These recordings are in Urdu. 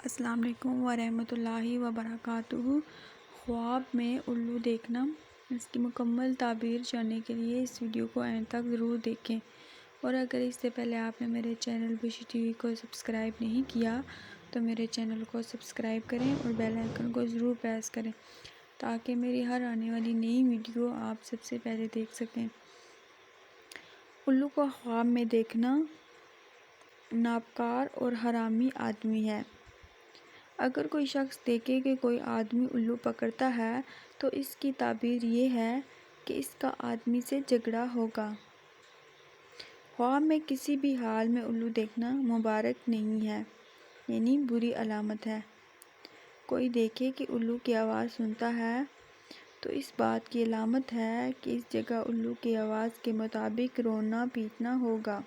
السلام علیکم ورحمۃ اللہ وبرکاتہ۔ خواب میں الو دیکھنا، اس کی مکمل تعبیر جاننے کے لیے اس ویڈیو کو اینڈ تک ضرور دیکھیں، اور اگر اس سے پہلے آپ نے میرے چینل بشی ٹی وی کو سبسکرائب نہیں کیا تو میرے چینل کو سبسکرائب کریں اور بیل آئیکن کو ضرور پریس کریں تاکہ میری ہر آنے والی نئی ویڈیو آپ سب سے پہلے دیکھ سکیں۔ الو کو خواب میں دیکھنا ناپکار اور حرامی آدمی ہے۔ اگر کوئی شخص دیکھے کہ کوئی آدمی الو پکڑتا ہے تو اس کی تعبیر یہ ہے کہ اس کا آدمی سے جھگڑا ہوگا۔ خواب میں کسی بھی حال میں الو دیکھنا مبارک نہیں ہے، یعنی بری علامت ہے۔ کوئی دیکھے کہ الو کی آواز سنتا ہے تو اس بات کی علامت ہے کہ اس جگہ الو کی آواز کے مطابق رونا پیٹنا ہوگا۔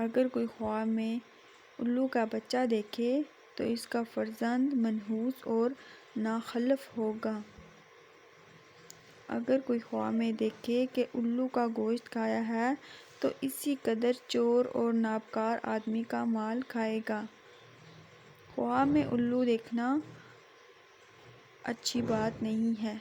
اگر کوئی خواب میں الو کا بچہ دیکھے تو اس کا فرزند منحوس اور ناخلف ہوگا۔ اگر کوئی خواب میں دیکھے کہ الو کا گوشت کھایا ہے تو اسی قدر چور اور ناپکار آدمی کا مال کھائے گا۔ خواب میں الو دیکھنا اچھی بات نہیں ہے۔